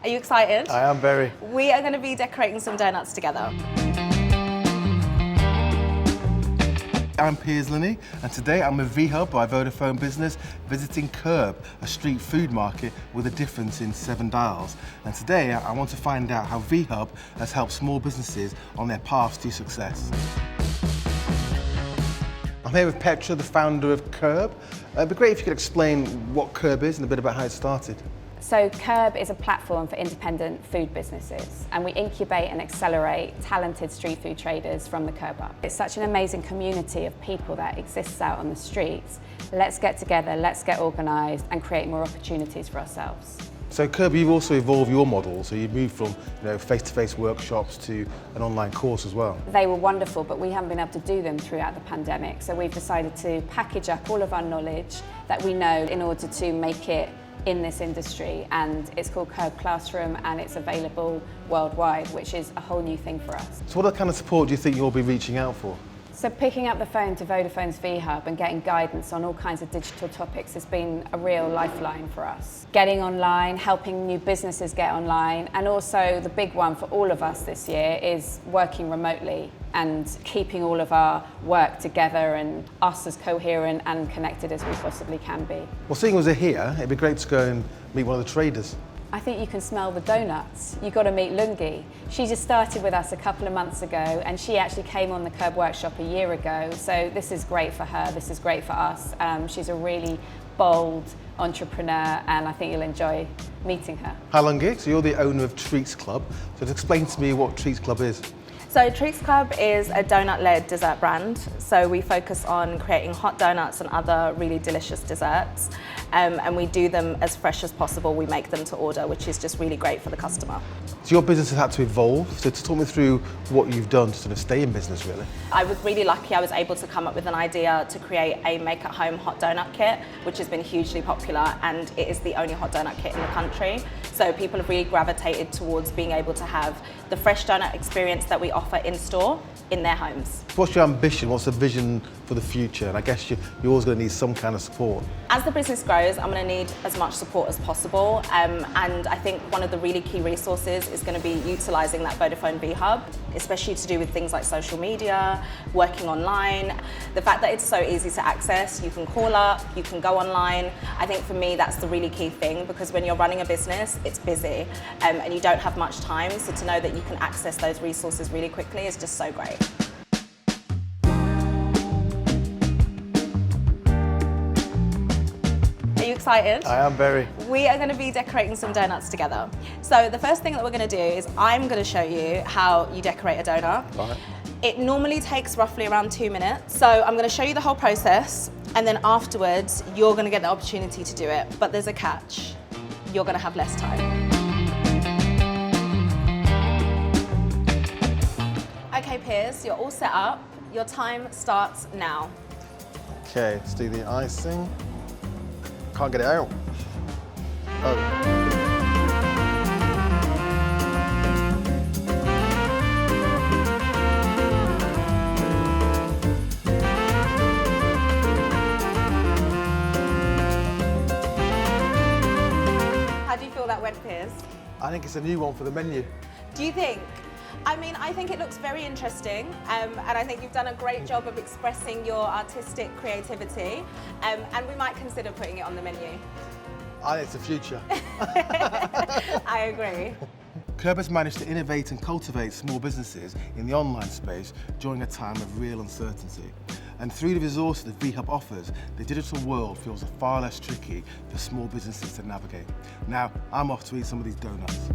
Are you excited? I am very. We are going to be decorating some donuts together. I'm Piers Linney, and today I'm with VHub by Vodafone Business, visiting KERB, a street food market with a difference in 7 dials. And today I want to find out how VHub has helped small businesses on their paths to success. I'm here with Petra, the founder of KERB. It'd be great if you could explain what KERB is and a bit about how it started. So KERB is a platform for independent food businesses, and we incubate and accelerate talented street food traders from the KERB up. It's such an amazing community of people that exists out on the streets. Let's get together, let's get organised and create more opportunities for ourselves. So KERB, you've also evolved your model, so you've moved from face-to-face workshops to an online course as well. They were wonderful, but we haven't been able to do them throughout the pandemic, so we've decided to package up all of our knowledge that we know in order to make it in this industry, and it's called KERB Classroom and it's available worldwide, which is a whole new thing for us. So what kind of support do you think you'll be reaching out for? So picking up the phone to Vodafone's VHub and getting guidance on all kinds of digital topics has been a real lifeline for us. Getting online, helping new businesses get online, and also the big one for all of us this year is working remotely and keeping all of our work together and us as coherent and connected as we possibly can be. Well, seeing as we're here, it'd be great to go and meet one of the traders. I think you can smell the donuts. You've got to meet Lunghi. She just started with us a couple of months ago, and she actually came on the KERB workshop a year ago. So this is great for her, this is great for us. She's a really bold entrepreneur, and I think you'll enjoy meeting her. Hi Lunghi, so you're the owner of Treats Club. So explain to me what Treats Club is. So Treats Club is a donut-led dessert brand. So we focus on creating hot donuts and other really delicious desserts. And we do them as fresh as possible. We make them to order, which is just really great for the customer. So your business has had to evolve. So to talk me through what you've done to sort of stay in business, really. I was really lucky I was able to come up with an idea to create a make-at-home hot donut kit, which has been hugely popular, and it is the only hot donut kit in the country. So people have really gravitated towards being able to have the fresh donut experience that we offer in-store in their homes. What's your ambition? What's the vision for the future? And I guess you're always going to need some kind of support. As the business grows, I'm going to need as much support as possible. And I think one of the really key resources is going to be utilising that Vodafone VHub, especially to do with things like social media, working online. The fact that it's so easy to access, you can call up, you can go online. I think for me, that's the really key thing, because when you're running a business, it's busy and you don't have much time. So to know that you can access those resources really quickly is just so great. Are you excited? I am very. We are going to be decorating some donuts together. So the first thing that we're going to do is I'm going to show you how you decorate a donut. Right. It normally takes roughly around 2 minutes. So I'm going to show you the whole process, and then afterwards you're going to get the opportunity to do it. But there's a catch. You're going to have less time. Okay, Piers, you're all set up. Your time starts now. Okay, let's do the icing. Can't get it out. Oh. How do you feel that went, Piers? I think it's a new one for the menu. Do you think? I mean, I think it looks very interesting, and I think you've done a great job of expressing your artistic creativity, and we might consider putting it on the menu. I think it's the future. I agree. KERB has managed to innovate and cultivate small businesses in the online space during a time of real uncertainty. And through the resources that VHub offers, the digital world feels far less tricky for small businesses to navigate. Now, I'm off to eat some of these donuts.